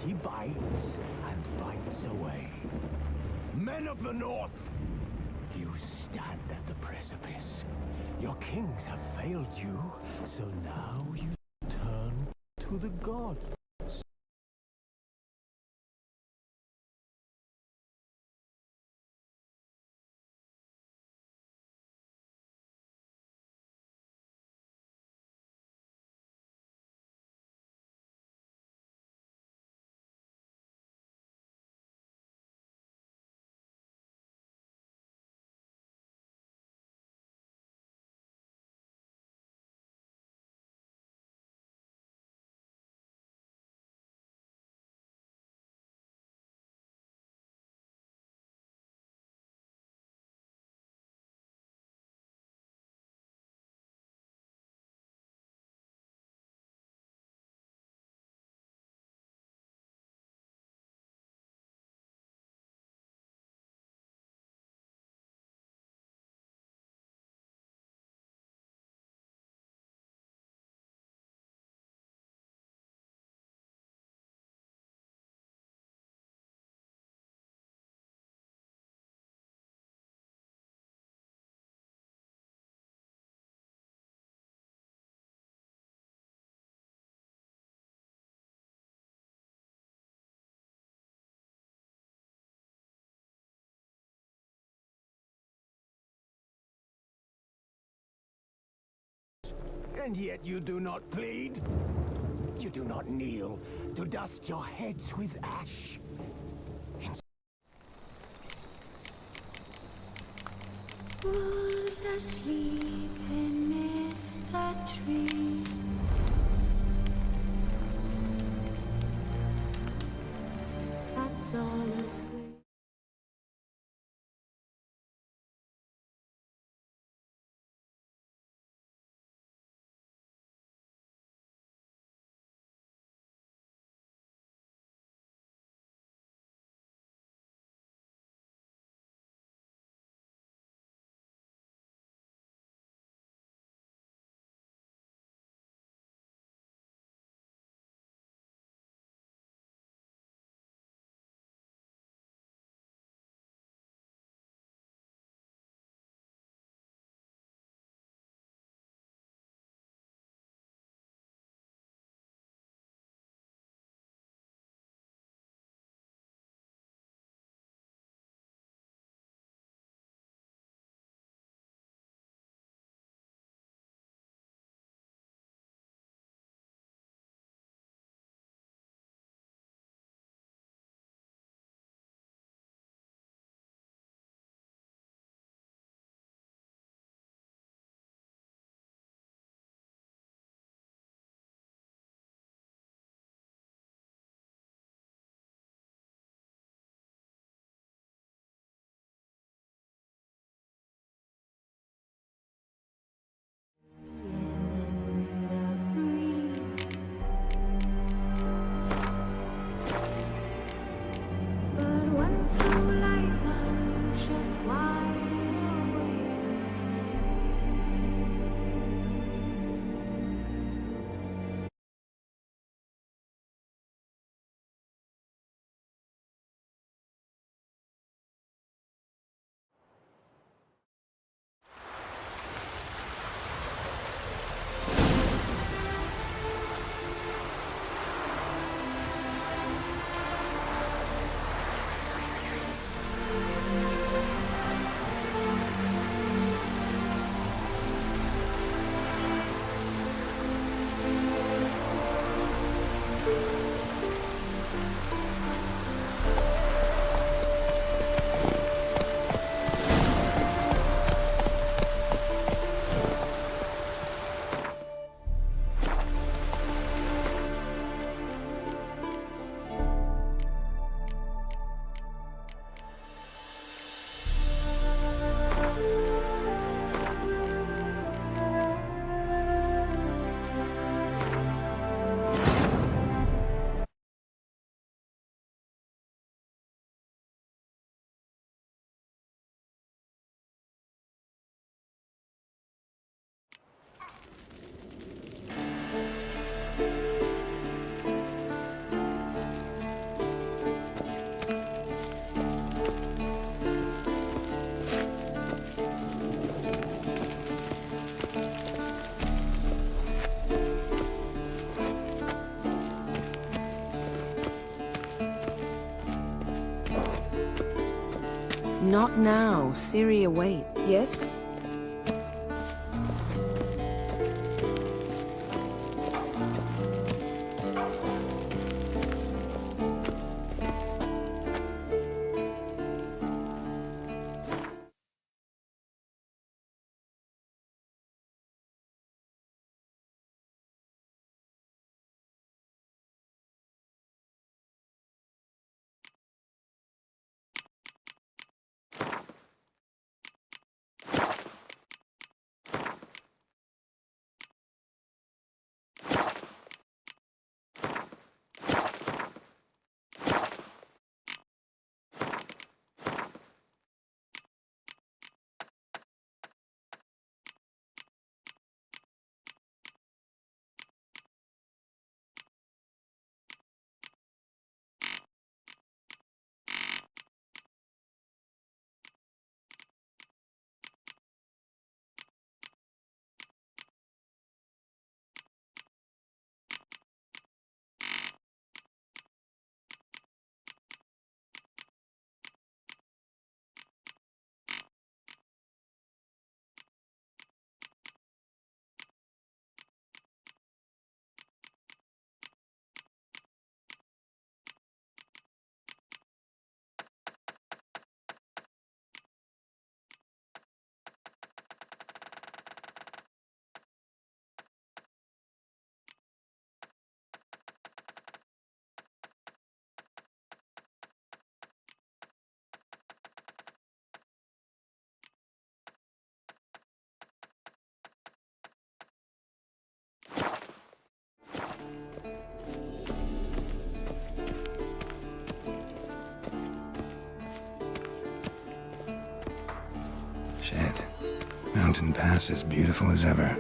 he bites and bites away. Men of the North, you stand at the precipice. Your kings have failed you, so now you turn to the gods. And yet you do not plead. You do not kneel to dust your heads with ash. Who's asleep amidst the trees? That's all I swear. Not now. Ciri awaits. Yes? Shit. Mountain Pass as beautiful as ever.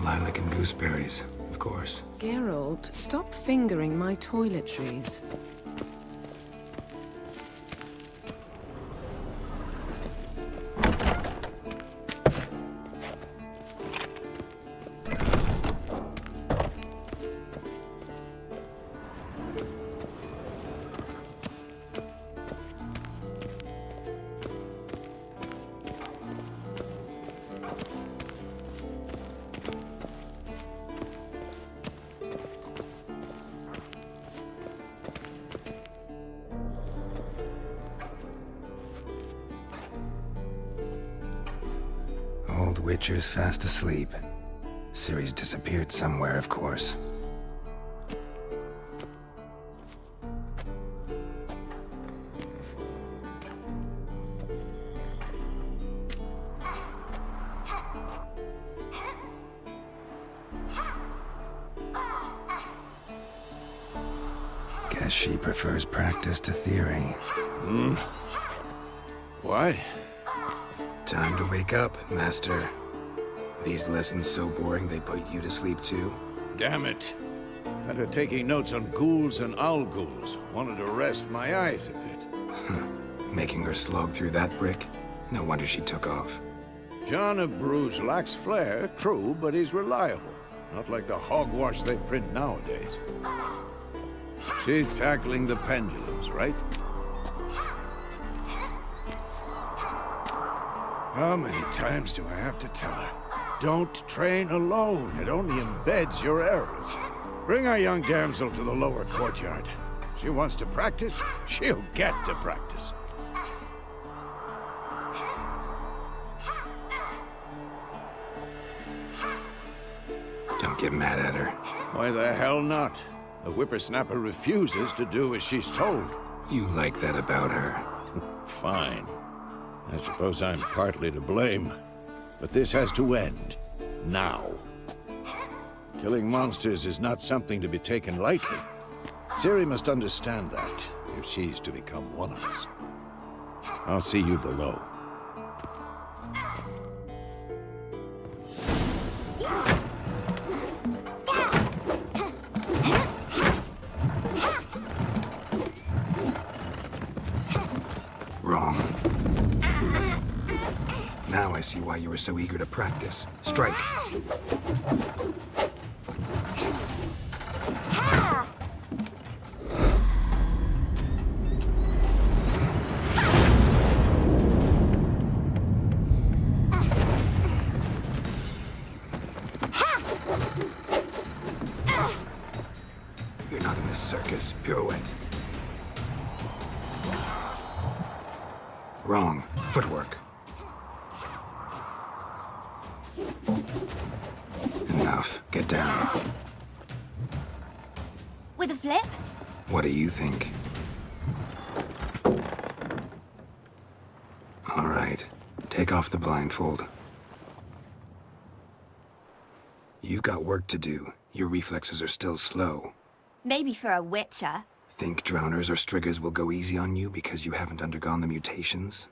Lilac and gooseberries, of course. Geralt, stop fingering my toiletries. Old Witcher's fast asleep. Ciri's disappeared somewhere, of course. Guess she prefers practice to theory. What? Time to wake up, Master. These lessons so boring they put you to sleep too? Damn it. After taking notes on ghouls and owl ghouls, wanted to rest my eyes a bit. Making her slog through that brick? No wonder she took off. John of Bruges lacks flair, true, but he's reliable. Not like the hogwash they print nowadays. She's tackling the pendulums, right? How many times do I have to tell her? Don't train alone. It only embeds your errors. Bring our young damsel to the lower courtyard. She wants to practice, she'll get to practice. Don't get mad at her. Why the hell not? The whippersnapper refuses to do as she's told. You like that about her. Fine. I suppose I'm partly to blame. But this has to end. Now. Killing monsters is not something to be taken lightly. Ciri must understand that, if she's to become one of us. I'll see you below. Wrong. Now I see why you were so eager to practice. Strike. You're not in this circus, pirouette. Wrong. Footwork. Enough. Get down. With a flip? What do you think? All right. Take off the blindfold. You've got work to do. Your reflexes are still slow. Maybe for a witcher. Think drowners or striggers will go easy on you because you haven't undergone the mutations?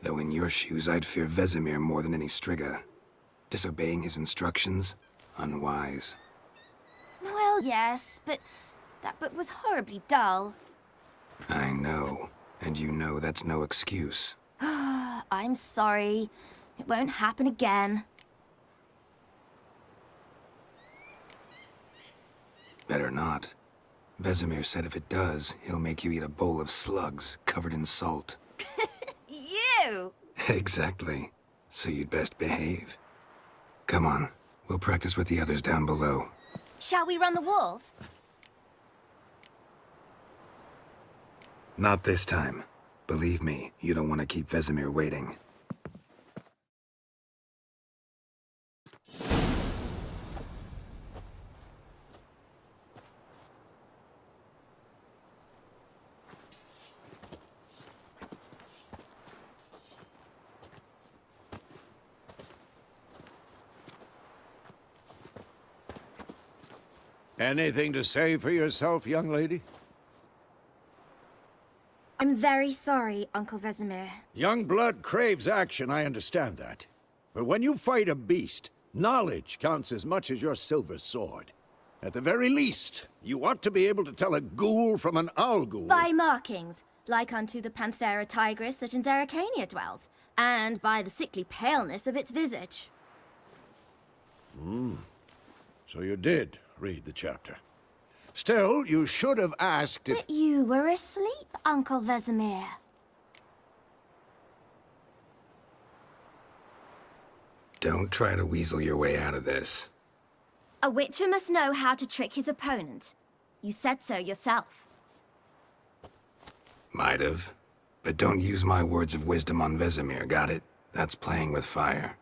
Though in your shoes, I'd fear Vesemir more than any strigger. Disobeying his instructions? Unwise. Well, yes, but that book was horribly dull. I know. And you know that's no excuse. I'm sorry. It won't happen again. Better not. Vesemir said if it does, he'll make you eat a bowl of slugs covered in salt. You! Exactly. So you'd best behave. Come on. We'll practice with the others down below. Shall we run the walls? Not this time. Believe me, you don't want to keep Vesemir waiting. Anything to say for yourself, young lady? I'm very sorry, Uncle Vesemir. Young blood craves action, I understand that. But when you fight a beast, Knowledge counts as much as your silver sword. At the very least, you ought to be able to tell a ghoul from an owl ghoul. By markings, like unto the Panthera tigris that in Zerrikania dwells, and by the sickly paleness of its visage. So you did read the chapter. Still, you should have asked if... But you were asleep, Uncle Vesemir. Don't try to weasel your way out of this. A witcher must know how to trick his opponent. You said so yourself. Might have. But don't use my words of wisdom on Vesemir, got it? That's playing with fire.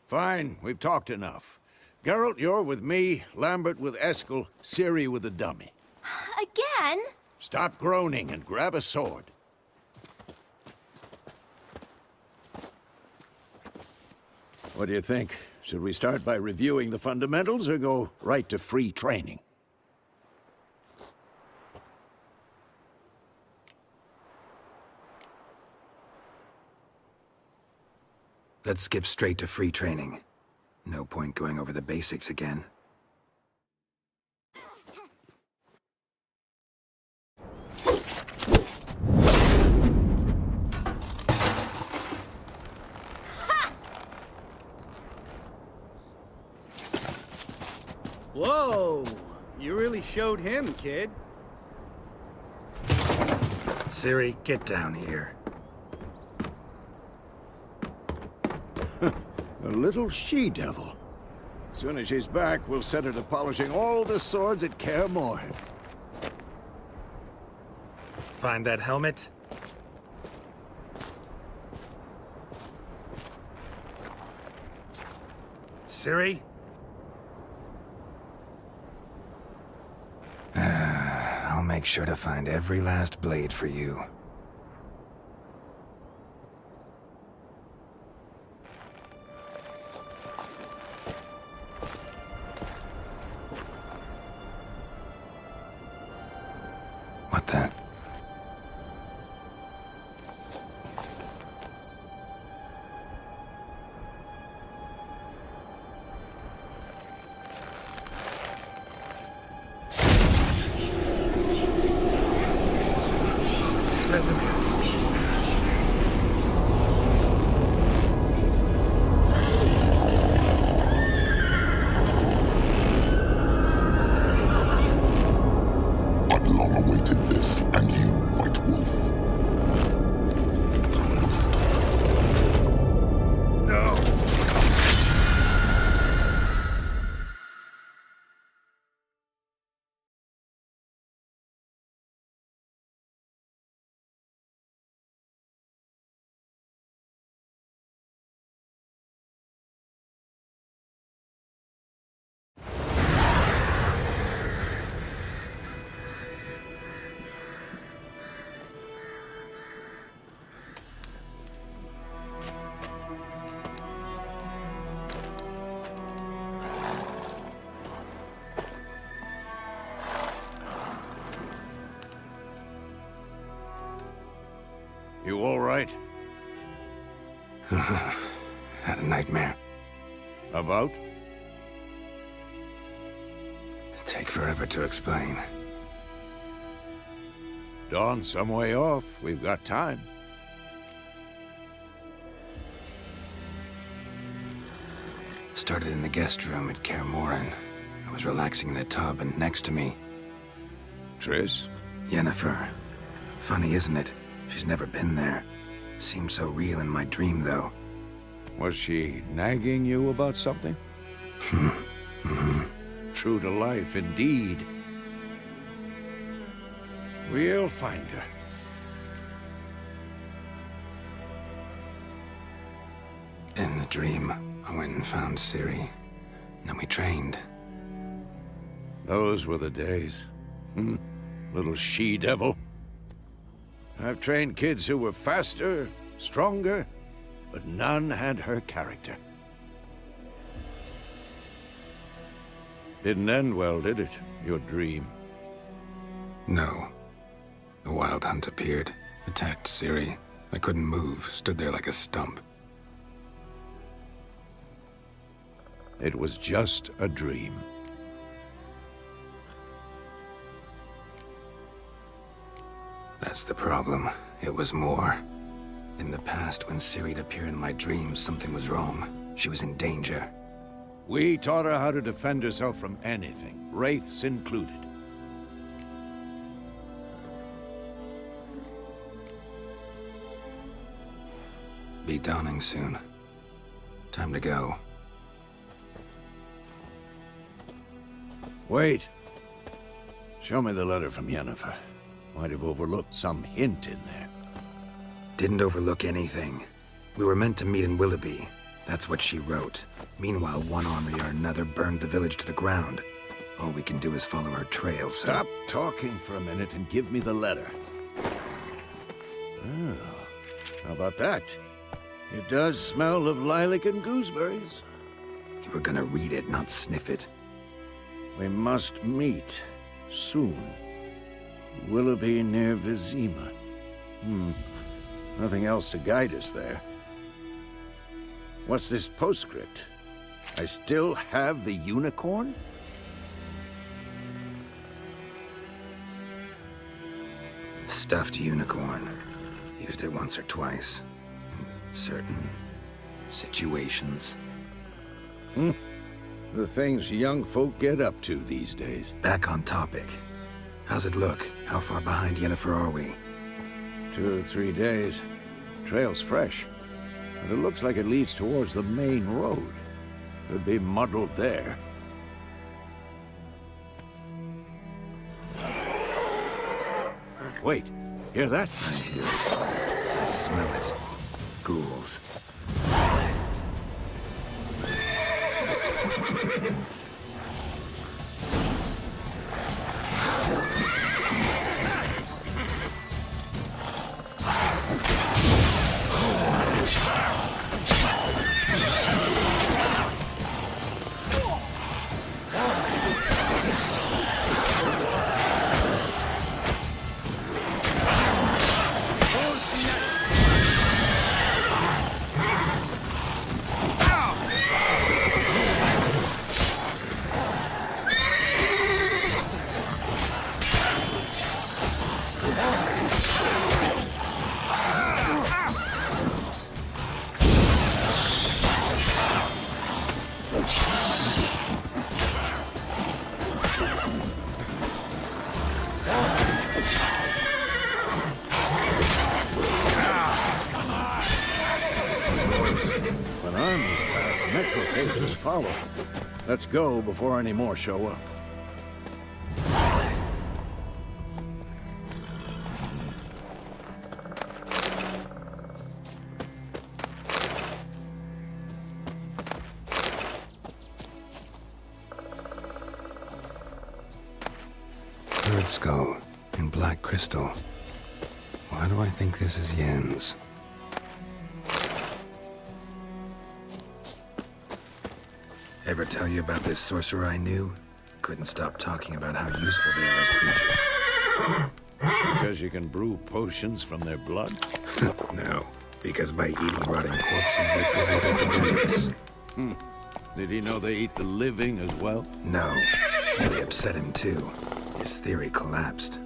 Fine, we've talked enough. Geralt, you're with me, Lambert with Eskel, Ciri with the dummy. Again? Stop groaning and grab a sword. What do you think? Should we start by reviewing the fundamentals or go right to free training? Let's skip straight to free training. No point going over the basics again. Whoa! You really showed him, kid. Ciri, get down here. A little she-devil. Soon as she's back, we'll set her to polishing all the swords at Kaer Morhen. Find that helmet? Ciri? I'll make sure to find every last blade for you. What the? Vesemir. I've long awaited this, and you, White Wolf. No! You all right? Had a nightmare. About? Take forever to explain. Dawn's some way off. We've got time. Started in the guest room at Kaer Morhen. I was relaxing in the tub, and next to me, Triss? Yennefer. Funny, isn't it? She's never been there. Seemed so real in my dream, though. Was she nagging you about something? True to life, indeed. We'll find her. In the dream, I went and found Ciri. Then we trained. Those were the days. Little she-devil. I've trained kids who were faster, stronger, but none had her character. Didn't end well, did it? Your dream? No. The Wild Hunt appeared, attacked Ciri. I couldn't move, stood there like a stump. It was just a dream. That's the problem. It was more. In the past, when Ciri'd appear in my dreams, something was wrong. She was in danger. We taught her how to defend herself from anything, wraiths included. Be dawning soon. Time to go. Wait. Show me the letter from Yennefer. Might have overlooked some hint in there. Didn't overlook anything. We were meant to meet in Willoughby. That's what she wrote. Meanwhile, one army or another burned the village to the ground. All we can do is follow her trail, so... Stop talking for a minute and give me the letter. Oh, how about that? It does smell of lilac and gooseberries. You were gonna read it, not sniff it. We must meet. Soon. Willoughby near Vizima. Nothing else to guide us there. What's this postscript? I still have the unicorn? Stuffed unicorn. Used it once or twice. In certain situations. The things young folk get up to these days. Back on topic. How's it look? How far behind Yennefer are we? 2 or 3 days. Trail's fresh. But it looks like it leads towards the main road. Could be muddled there. Wait, hear that? I hear it. I smell it. Ghouls. When armies pass, necropages follow. Let's go before any more show up. Bird skull in black crystal. Why do I think this is Yen's? Ever tell you about this sorcerer I knew? Couldn't stop talking about how useful they are as creatures. Because you can brew potions from their blood? No, because by eating rotting corpses they prevent epidemics. Did he know they eat the living as well? No, really upset him too. His theory collapsed.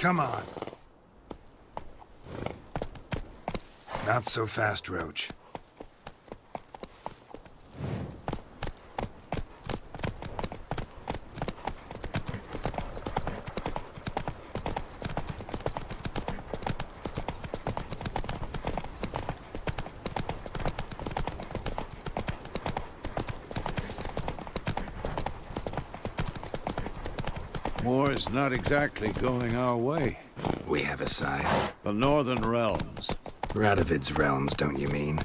Come on. Not so fast, Roach. War is not exactly going our way. We have a side. The Northern Realms. Radovid's realms, don't you mean?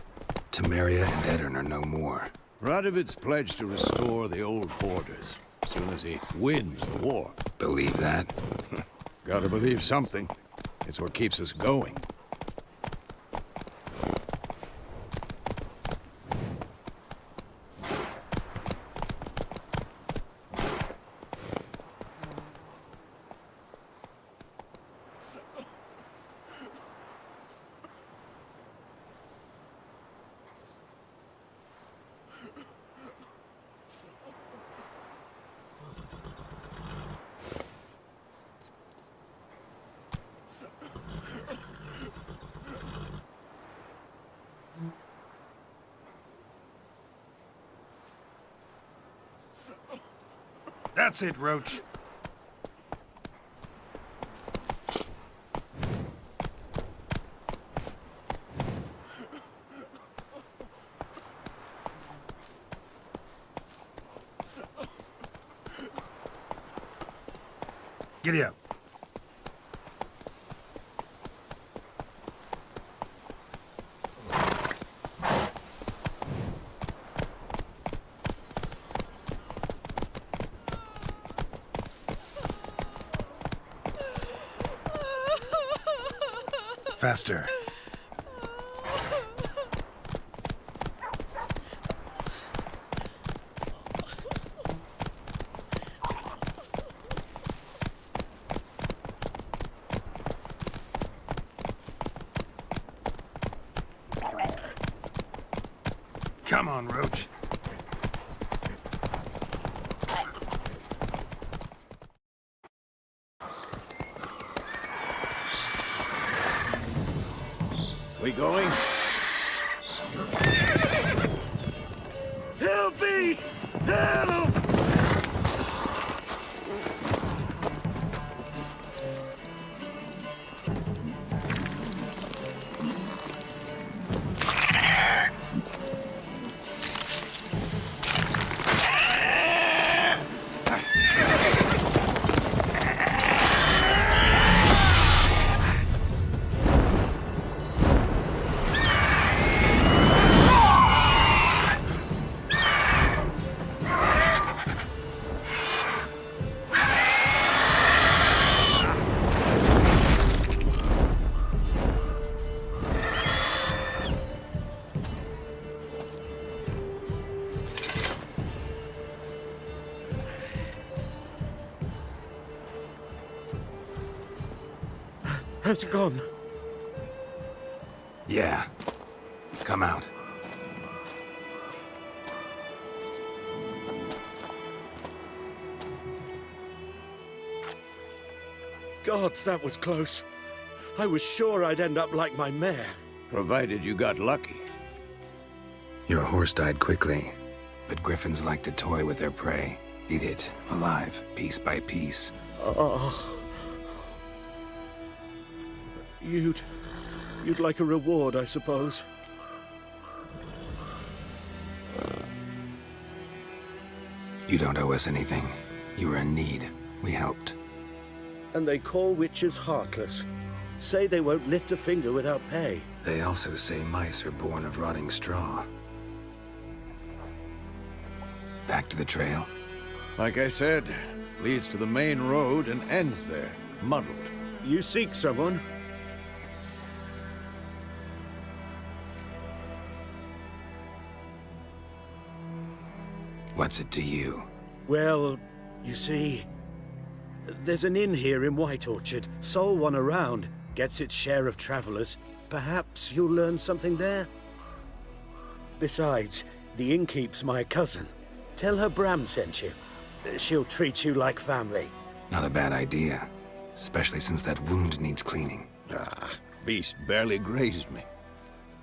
Temeria and Edirn are no more. Radovid's pledged to restore the old borders as soon as he wins the war. Believe that? Gotta believe something. It's what keeps us going. That's it, Roach. Giddy up. Faster. Come on, Roach. We going? Help me! Help! Has it gone? Yeah. Come out. Gods, that was close. I was sure I'd end up like my mare. Provided you got lucky. Your horse died quickly, but griffins like to toy with their prey. Eat it, alive, piece by piece. You'd like a reward, I suppose. You don't owe us anything. You were in need. We helped. And they call witches heartless. Say they won't lift a finger without pay. They also say mice are born of rotting straw. Back to the trail? Like I said, leads to the main road and ends there, muddled. You seek someone? What's it to you? Well, you see, there's an inn here in White Orchard. Sole one around. Gets its share of travelers. Perhaps you'll learn something there? Besides, the innkeep's my cousin. Tell her Bram sent you. She'll treat you like family. Not a bad idea. especially since that wound needs cleaning. Ah, beast barely grazed me.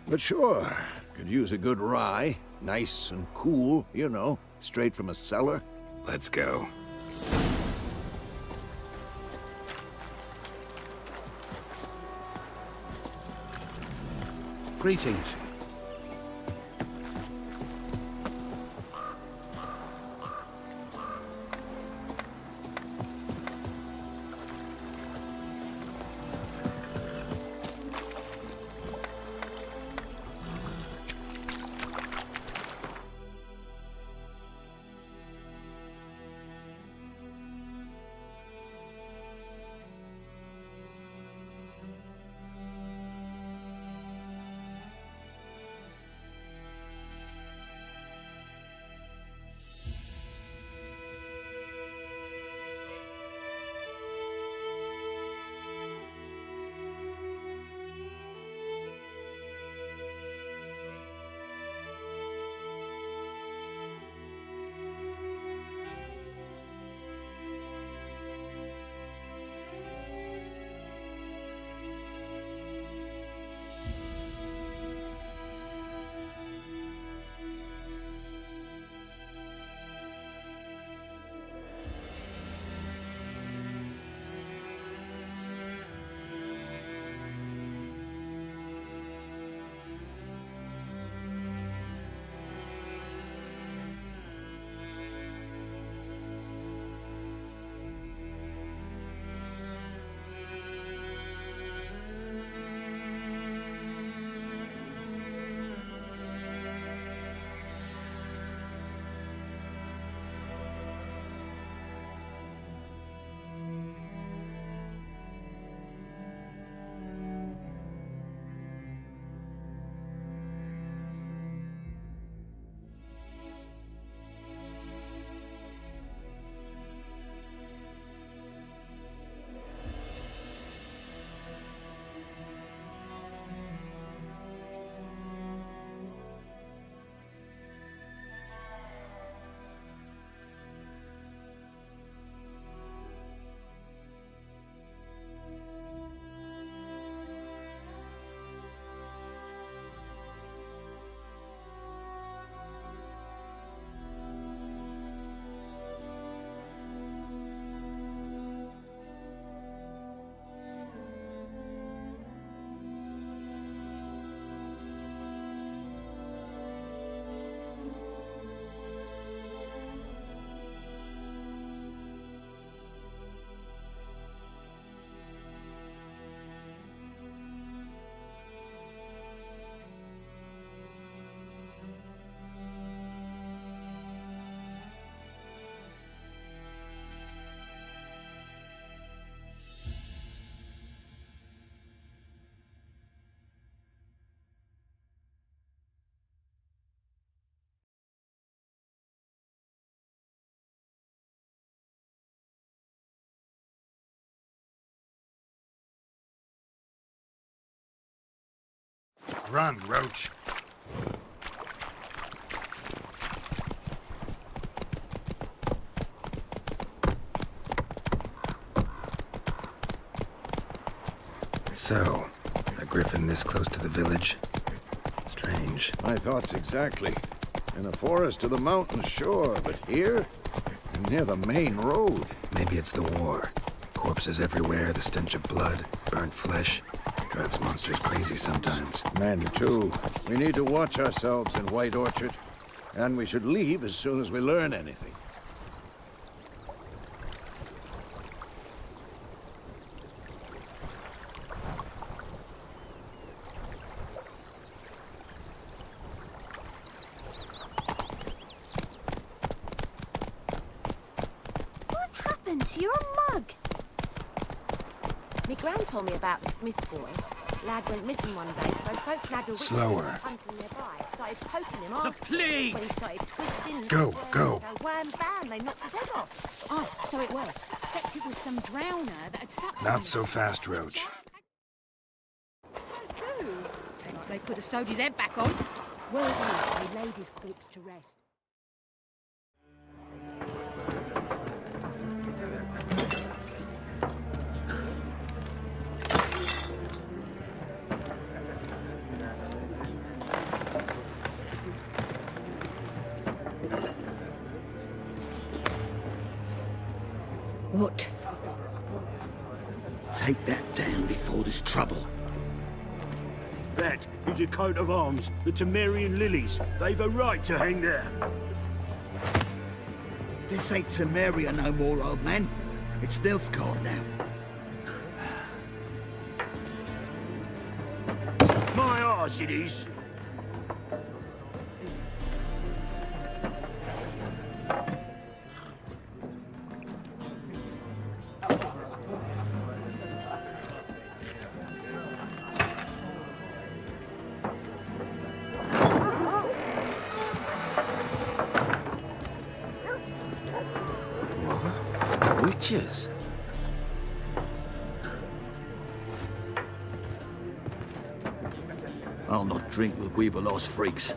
But sure, could use a good rye. Nice and cool, you know, straight from a cellar. Let's go. Greetings. Run, Roach. So, a griffin this close to the village? Strange. My thoughts exactly. In a forest to the mountains, sure, but here? Near the main road. Maybe it's the war. Corpses everywhere, the stench of blood, burnt flesh. Drives monsters crazy sometimes. Men, too. We need to watch ourselves in White Orchard. And we should leave as soon as we learn anything. What happened to your mug? Me gran told me about the Smith's boy. Lad went missing one day, so folk nagged a witch Slower. hunting nearby. Started poking him arse. plague! When he started twisting, Go, go. So wham bam, they knocked his head off. Oh, so it were. Except it was some drowner that had sucked Not him. so fast, Roach. Say like they could have sewed his head back on. Word is, they laid his corpse to rest. What? Take that down before there's trouble. That is a coat of arms, the Temerian lilies. They've a right to hang there. This ain't Temeria no more, old man. It's Nilfgaard now. My arse it is. Witches? I'll not drink with Weaverlaw's freaks.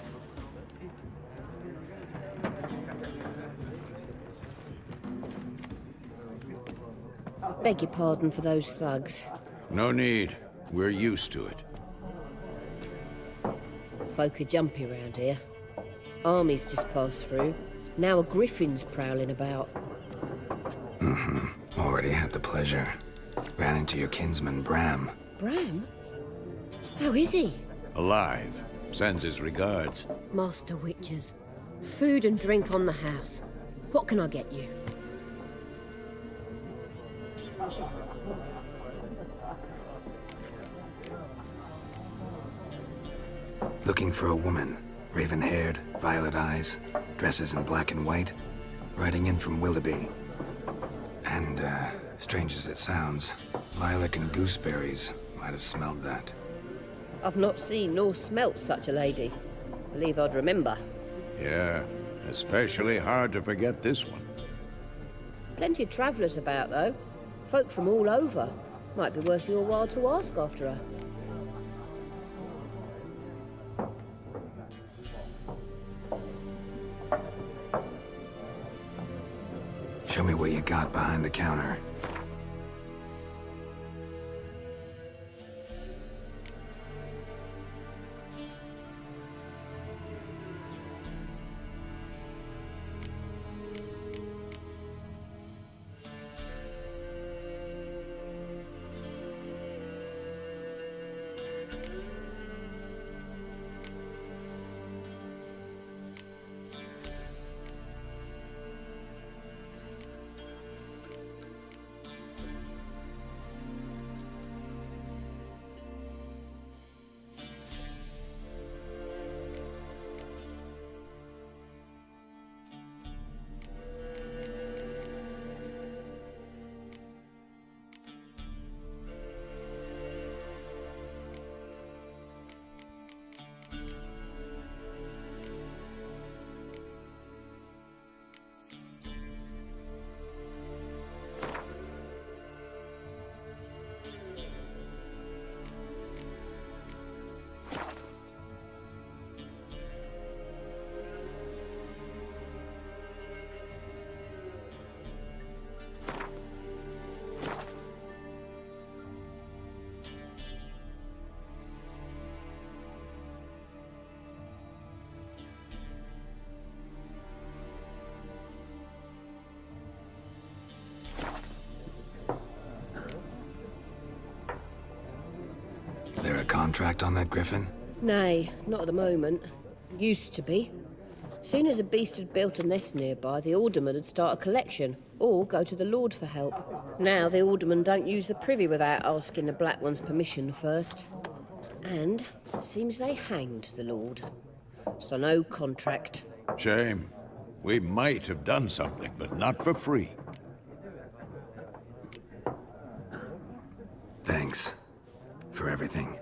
Beg your pardon for those thugs. No need. We're used to it. Folk are jumpy round here. Armies just passed through. Now a griffin's prowling about. Already had the pleasure. Ran into your kinsman, Bram. Bram? How is he? Alive. Sends his regards. Master Witches. Food and drink on the house. What can I get you? Looking for a woman. Raven-haired, violet eyes, dresses in black and white. Riding in from Willoughby. And, strange as it sounds, lilac and gooseberries might have smelled that. I've not seen nor smelt such a lady. Believe I'd remember. Yeah, especially hard to forget this one. Plenty of travellers about, though. Folk from all over. Might be worth your while to ask after her. Show me what you got behind the counter. There a contract on that griffin? Nay, not at the moment. Used to be. Soon as a beast had built a nest nearby, the alderman would start a collection, or go to the Lord for help. Now the aldermen don't use the privy without asking the Black One's permission first. And seems they hanged the Lord. So no contract. Shame. We might have done something, but not for free. Thanks. For everything.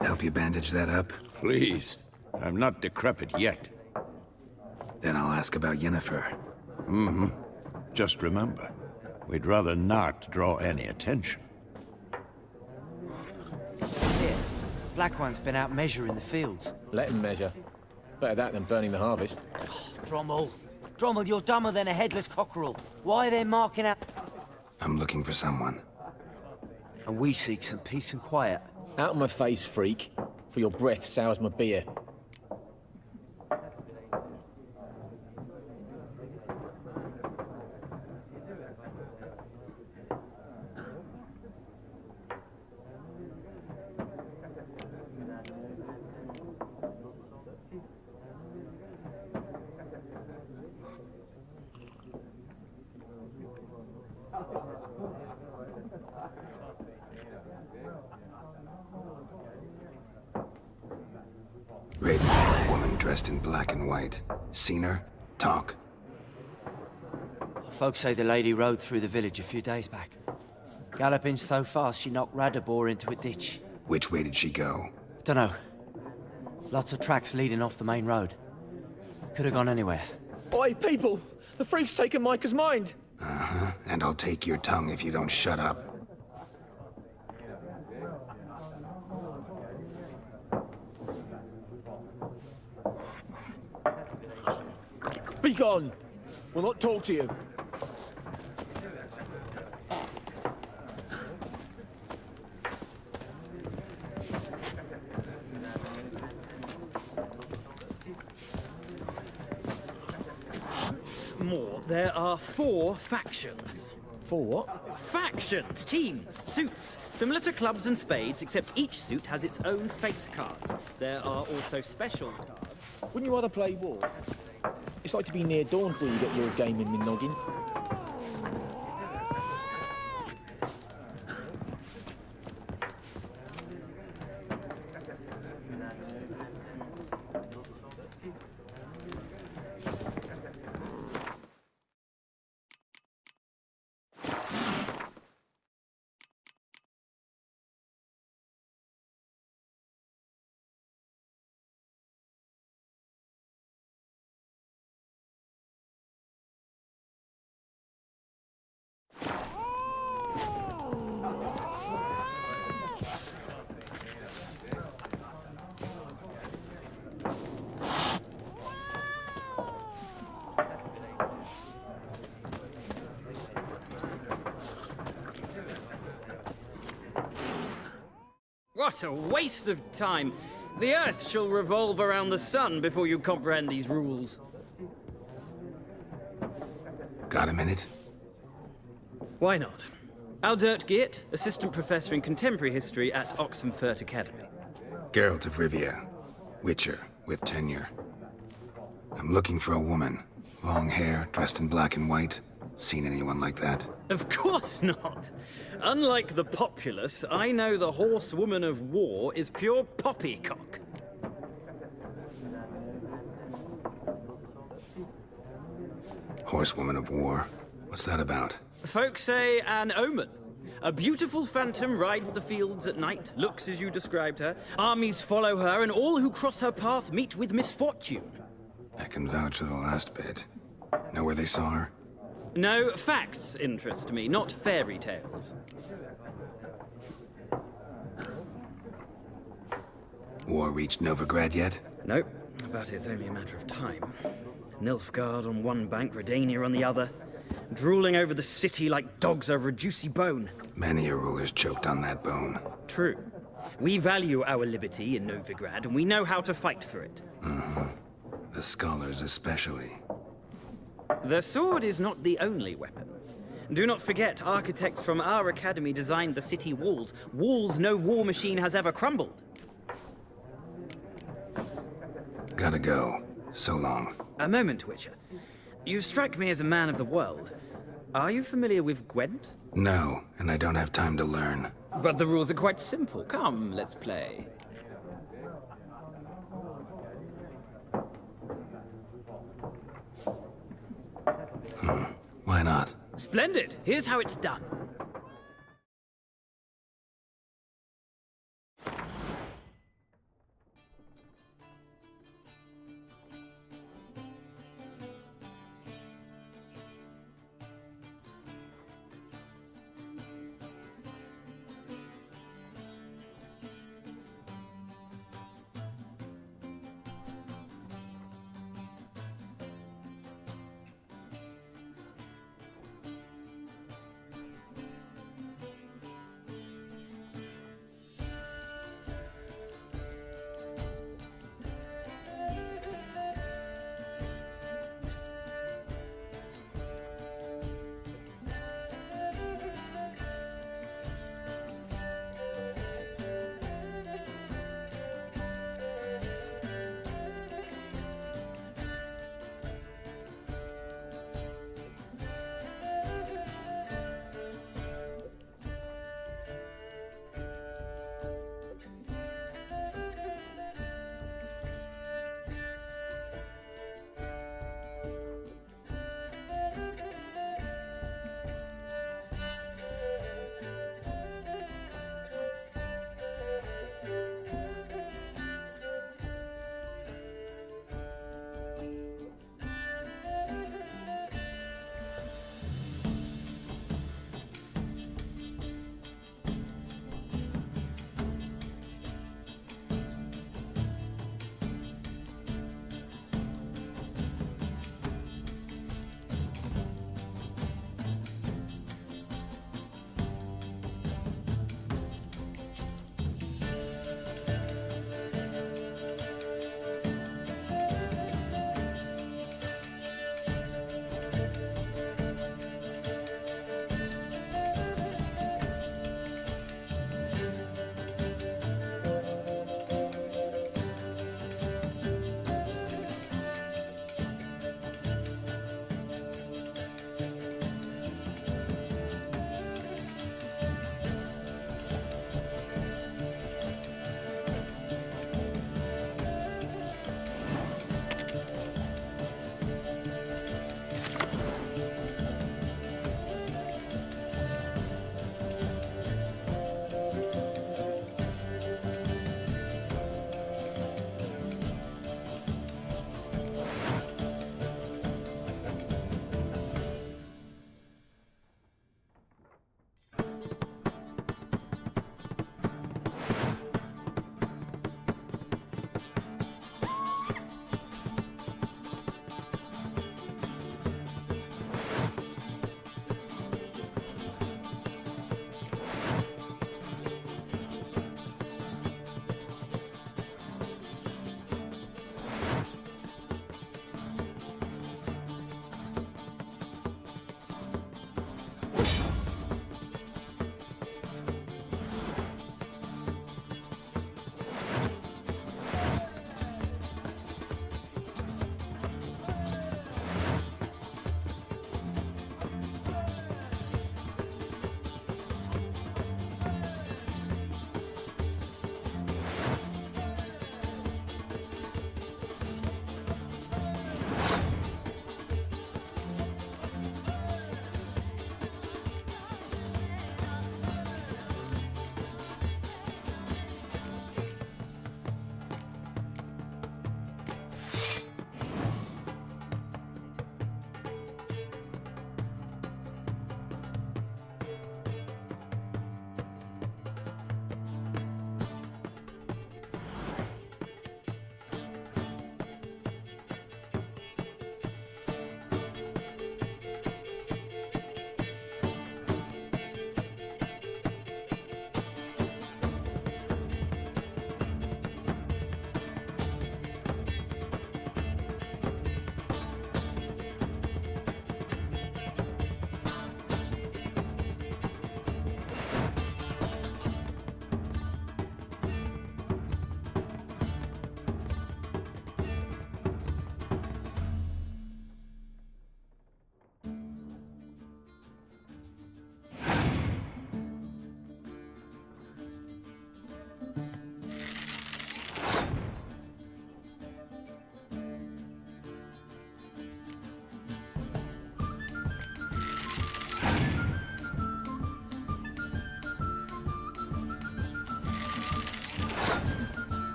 Help you bandage that up? Please. I'm not decrepit yet. Then I'll ask about Yennefer. Just remember, we'd rather not draw any attention. Here, Black One's been out measuring the fields. Let him measure. Better that than burning the harvest. Drommel, Drommel, you're dumber than a headless cockerel. Why are they marking out... I'm looking for someone. And we seek some peace and quiet. Out of my face, freak. For your breath sours my beer. Raven, woman dressed in black and white. Seen her? Talk. Folks say the lady rode through the village a few days back. Galloping so fast she knocked Radabor into a ditch. Which way did she go? Dunno. Lots of tracks leading off the main road. Could have gone anywhere. Oi, people! The freak's taken Micah's mind! Uh-huh. And I'll take your tongue if you don't shut up. Be gone! We'll not talk to you. More. There are 4 factions. 4 what? Factions, teams, suits. Similar to clubs and spades, except each suit has its own face cards. There are also special cards. Wouldn't you rather play war? It's like to be near dawn before you get your game in the noggin. What a waste of time! The Earth shall revolve around the sun before you comprehend these rules. Got a minute? Why not? Aldert Geert, Assistant Professor in Contemporary History at Oxenfurt Academy. Geralt of Rivia. Witcher, with tenure. I'm looking for a woman. Long hair, dressed in black and white. Seen anyone like that? Of course not! Unlike the populace, I know the horsewoman of war is pure poppycock. Horsewoman of war? What's that about? Folks say an omen. A beautiful phantom rides the fields at night, looks as you described her. Armies follow her, and all who cross her path meet with misfortune. I can vouch for the last bit. Know where they saw her? No, facts interest me, not fairy tales. War reached Novigrad yet? Nope, but it's only a matter of time. Nilfgaard on one bank, Redania on the other. Drooling over the city like dogs over a juicy bone. Many a ruler's choked on that bone. True. We value our liberty in Novigrad, and we know how to fight for it. Mm-hmm. The scholars especially. The sword is not the only weapon. Do not forget, architects from our academy designed the city walls. Walls no war machine has ever crumbled. Gotta go. So long. A moment, Witcher. You strike me as a man of the world. Are you familiar with Gwent? No, and I don't have time to learn. But the rules are quite simple. Come, let's play. Why not? Splendid! Here's how it's done.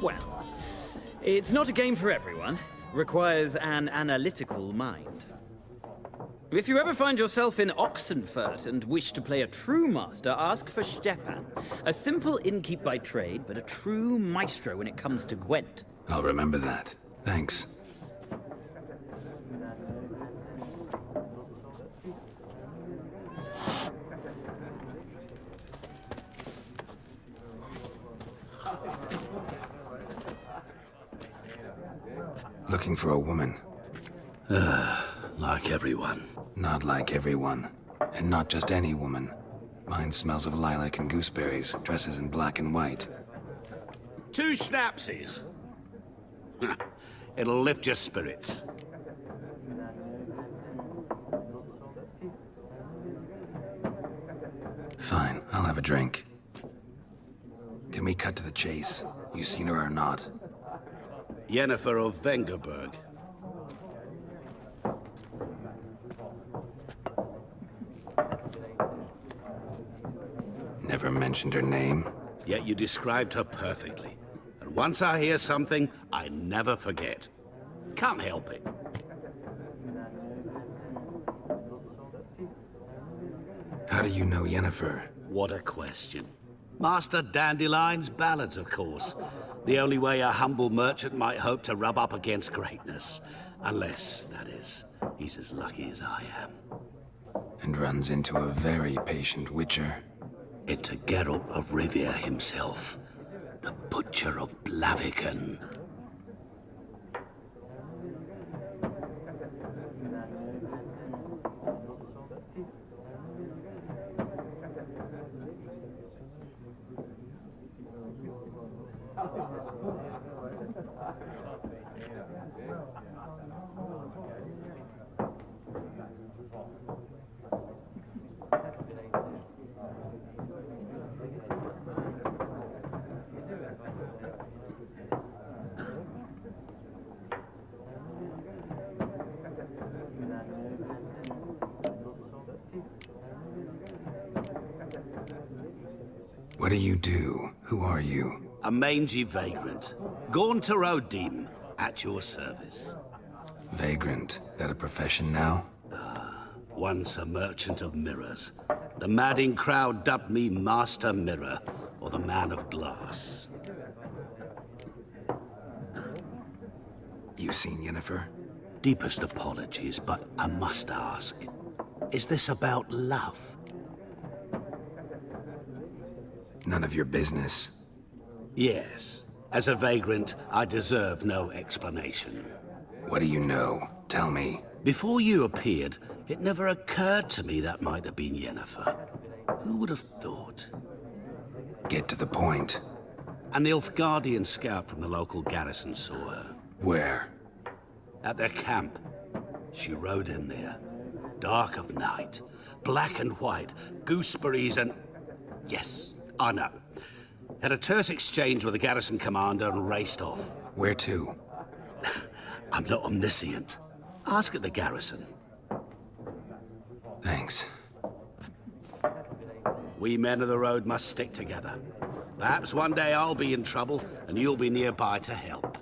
Well, it's not a game for everyone. Requires an analytical mind. If you ever find yourself in Oxenfurt and wish to play a true master, ask for Stepan. A simple innkeep by trade, but a true maestro when it comes to Gwent. I'll remember that. Thanks. Looking for a woman. Like everyone. Not like everyone. And not just any woman. Mine smells of lilac and gooseberries, dresses in black and white. 2 schnapsies. It'll lift your spirits. Fine, I'll have a drink. Can we cut to the chase? You seen her or not? Yennefer of Vengerberg. Never mentioned her name. Yet you described her perfectly. And once I hear something, I never forget. Can't help it. How do you know Yennefer? What a question. Master Dandelion's ballads, of course. The only way a humble merchant might hope to rub up against greatness. Unless, that is, he's as lucky as I am. And runs into a very patient witcher. Into Geralt of Rivia himself. The Butcher of Blaviken. What do you do? Who are you? A mangy vagrant. Gaunter O'Dim, at your service. Vagrant? That a profession now? Once a merchant of mirrors. The madding crowd dubbed me Master Mirror, or the Man of Glass. You seen Yennefer? Deepest apologies, but I must ask. Is this about love? None of your business. Yes. As a vagrant, I deserve no explanation. What do you know? Tell me. Before you appeared, it never occurred to me that might have been Yennefer. Who would have thought? Get to the point. A Nilfgaardian scout from the local garrison saw her. Where? At their camp. She rode in there. Dark of night. Black and white. Gooseberries and... Yes, I know. Had a terse exchange with the garrison commander and raced off. Where to? I'm not omniscient. Ask at the garrison. Thanks. We men of the road must stick together. Perhaps one day I'll be in trouble and you'll be nearby to help.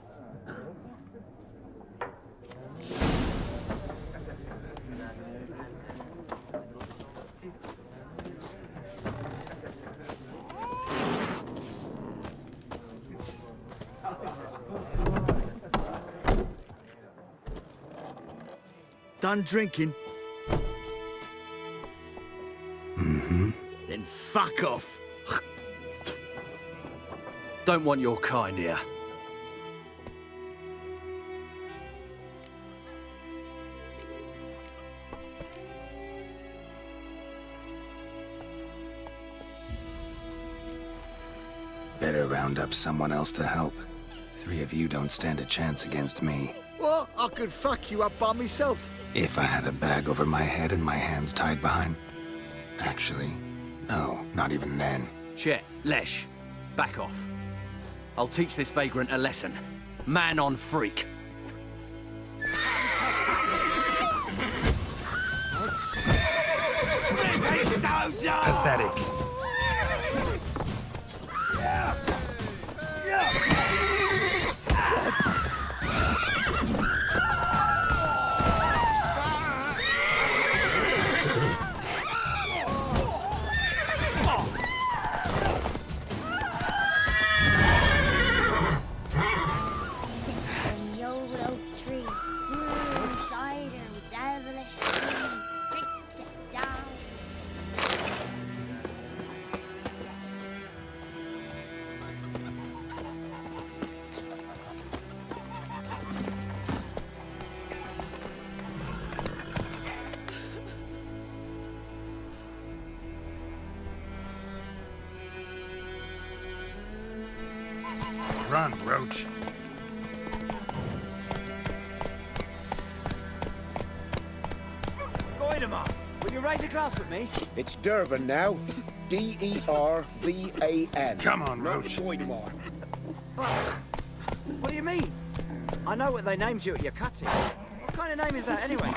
Done drinking? Mm-hmm. Then fuck off. Don't want your kind here. Better round up someone else to help. 3 of you don't stand a chance against me. What? I could fuck you up by myself. If I had a bag over my head and my hands tied behind... Actually, no, not even then. Chet, Lesh, back off. I'll teach this vagrant a lesson. Man on freak. Pathetic. Run, Roach. Goidemar, will you raise a glass with me? It's Dervan now. D-E-R-V-A-N. Come on, Roach. Goidemar. What do you mean? I know what they named you at your cutting. What kind of name is that, anyway?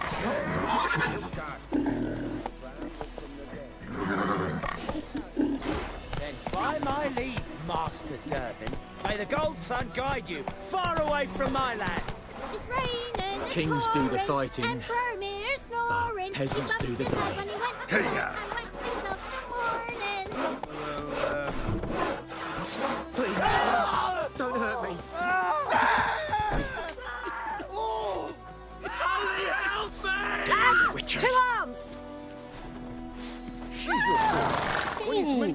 Then, by my leave, Master Dervin, may the Gold Sun guide you far away from my land. It's raining and Kings do the pouring, fighting, and Vermeer snoring. peasants do the dying. When he went Hey, and went things up in the morning. Please, don't hurt me. Lads, to arms!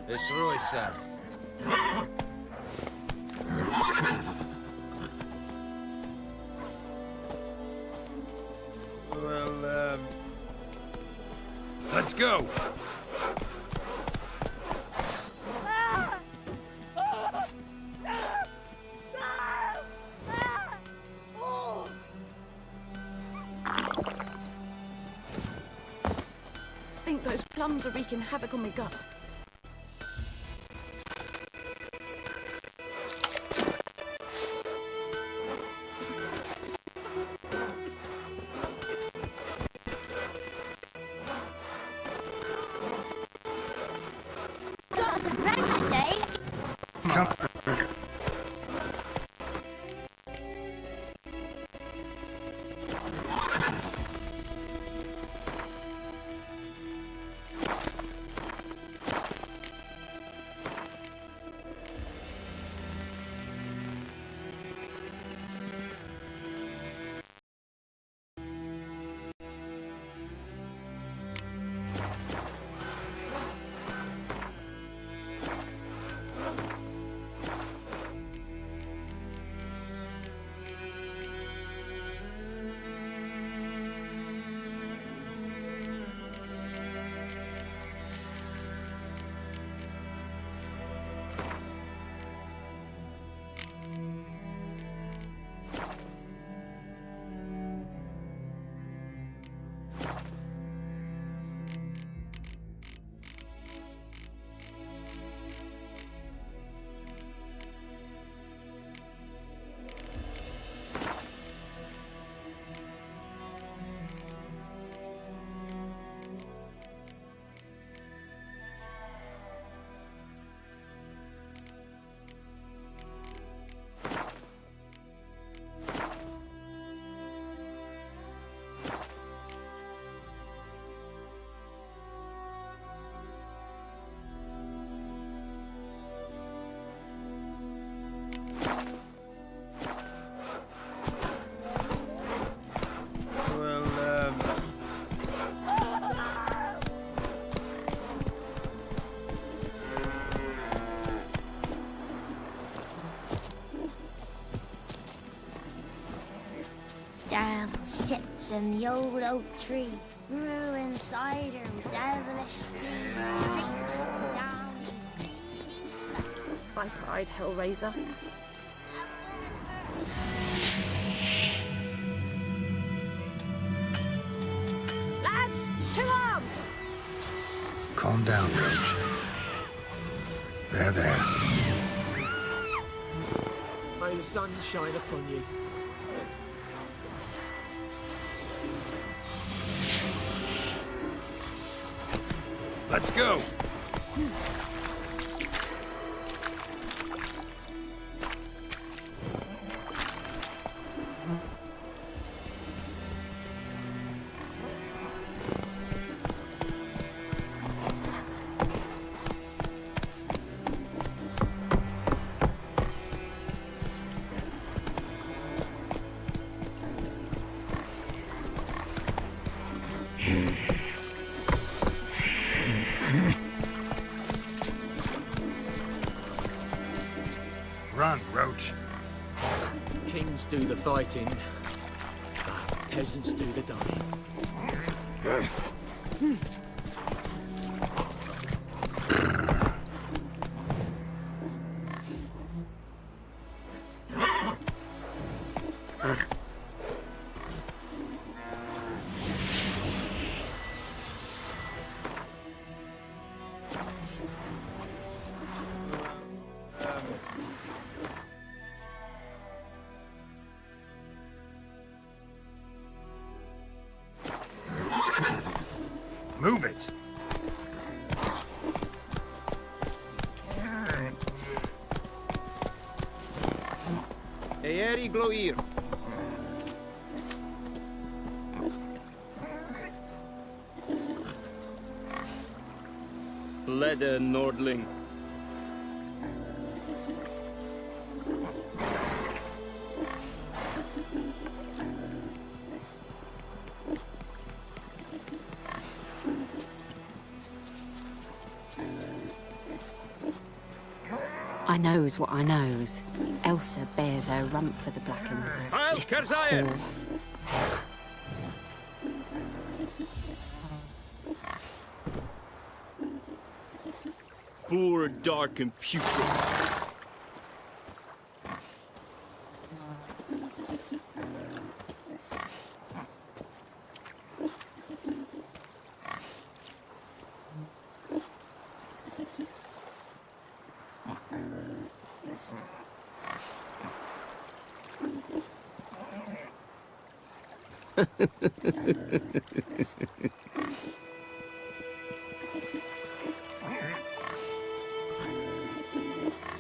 It's Roy, sir. Well, let's go. I think those plums are wreaking havoc on my gut. Got the bread today. Come. Down sits in the old oak tree, brewing cider with devilish feet. Down in bleeding sky. Viper-eyed Hellraiser. Lads, to arms! Calm down, Roach. There. May the sun shine upon you. Let's go. Run, Roach. Kings do the fighting, peasants do the dying. Move it. Eeri Gloir. Lede Nordling. I knows what I knows. Elsa bears her rump for the Blackens. Heil Kerzayer! Poor, dark, and putrid.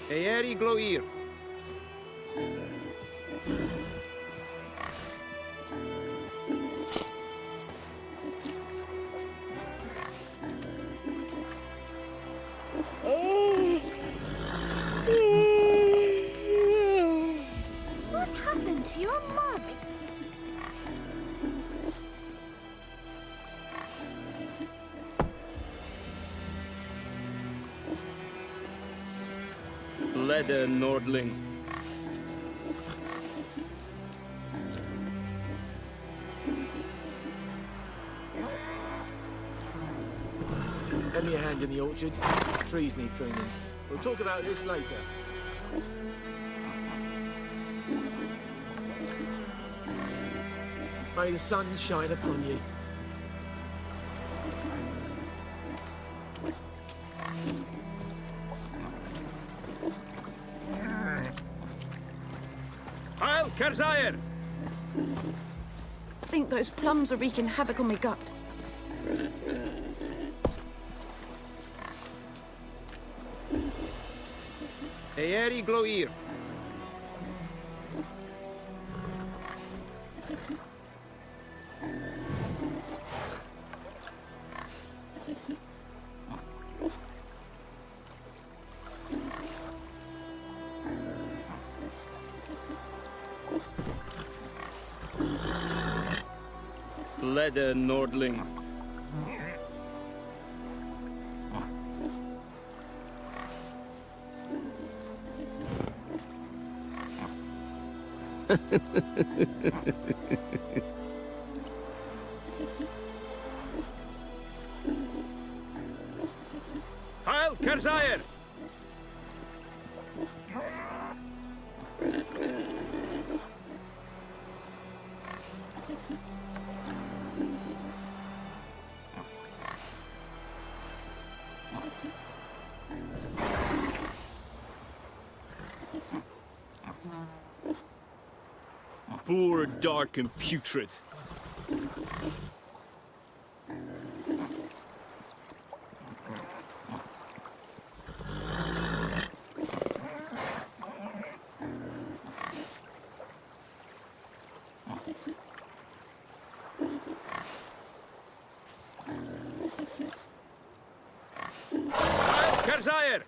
Eeri Gloir. What happened to your mug? Lede Nordling. Lend me a hand in the orchard. Trees need pruning. We'll talk about this later. May the sun shine upon you. Heil Kerzayer! I think those plums are wreaking havoc on my gut. Eeri Gloir. Lede Nordling. Heil Kerzayer! Poor, dark, and putrid. Heil Kerzayer!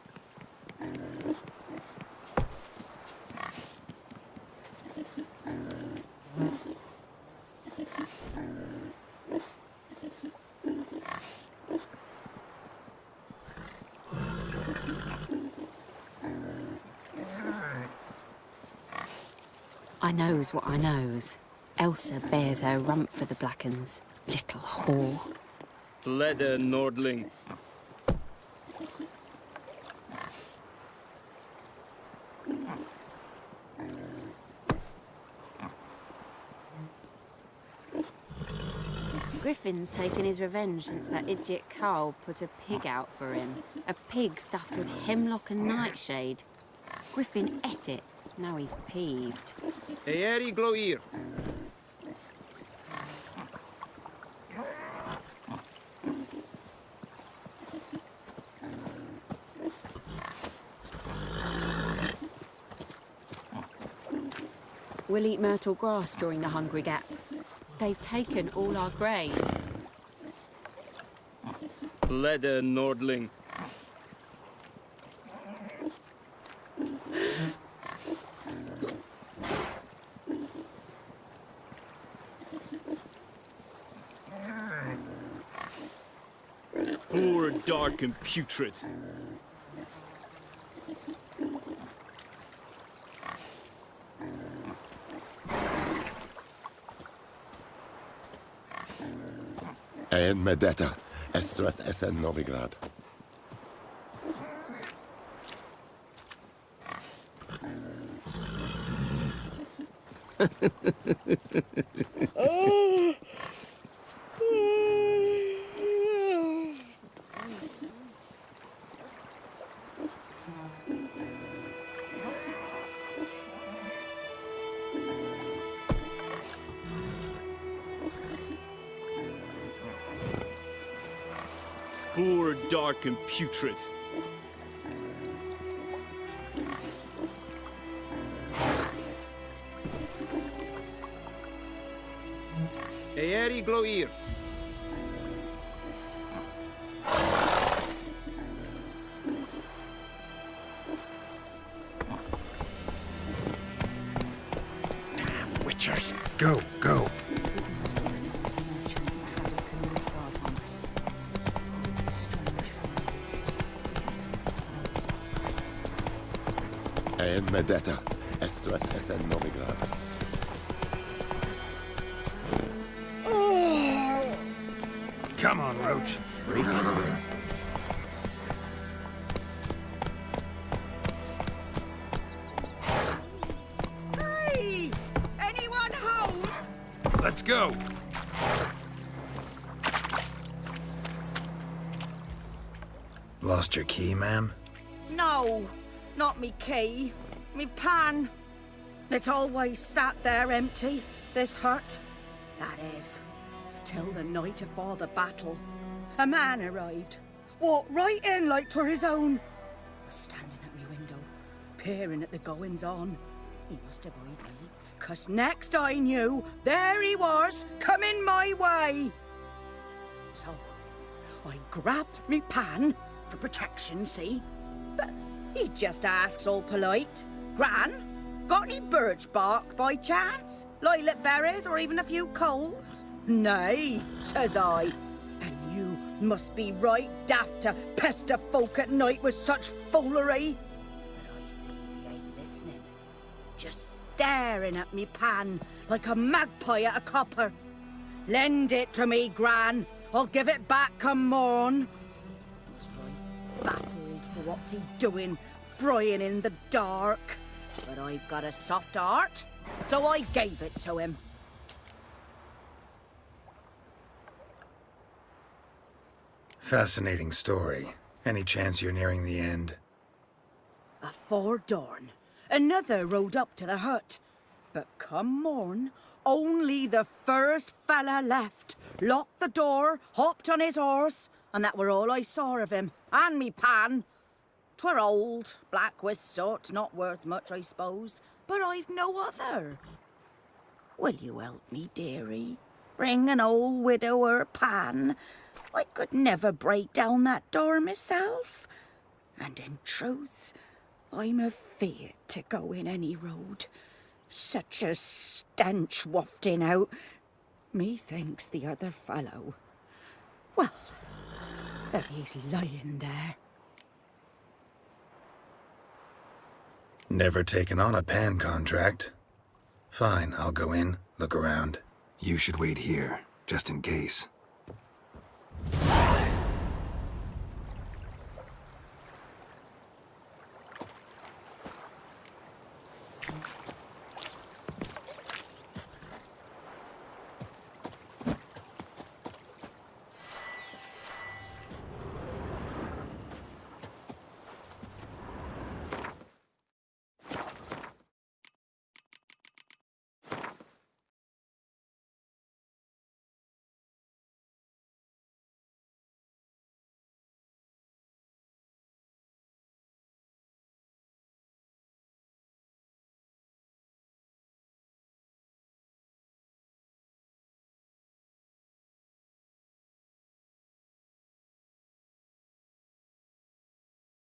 I knows what I knows. Elsa bears her rump for the Blackens. Little whore. Lede Nordling. Griffin's taken his revenge since that idiot Carl put a pig out for him. A pig stuffed with hemlock and nightshade. Griffin ate it. Now he's peeved. Eeri Gloir. We'll eat myrtle grass during the hungry gap. They've taken all our grain. Leather, Nordling. Poor, dark, and putrid. En med detta, Estrath SN Novigrad. Poor, dark, and putrid. Eeri Gloir. Witchers. Go, go. En med detta, Estrath SN Novigrad. Come on, Roach. Freak. Hey! Anyone home? Let's go. Lost your key, ma'am? No, not me key. Me pan. It's always sat there empty, this hut. That is, till the night afore the battle. A man arrived, walked right in like 'twere his own. Was standing at me window, peering at the goings-on. He must have eyed me, 'cause next I knew, there he was, coming my way. So, I grabbed me pan, for protection, see? But he just asks all polite, Gran, got any birch bark by chance? Lilac berries or even a few coals? Nay, says I. And you must be right daft to pester folk at night with such foolery. But I sees he ain't listening. Just staring at me pan like a magpie at a copper. Lend it to me, Gran. I'll give it back come morn. Was right baffled for what's he doing, frying in the dark. But I've got a soft heart, so I gave it to him. Fascinating story. Any chance you're nearing the end? Afore dawn, another rode up to the hut. But come morn, only the first fella left, locked the door, hopped on his horse, and that were all I saw of him, and me pan. 'Twere old, black with soot, not worth much, I suppose, but I've no other. Will you help me, dearie? Bring an old widower pan. I could never break down that door myself. And in truth, I'm afeard to go in any road. Such a stench wafting out. Methinks the other fellow. Well, there he's lying there. Never taken on a pan contract. Fine, I'll go in, look around. You should wait here, just in case.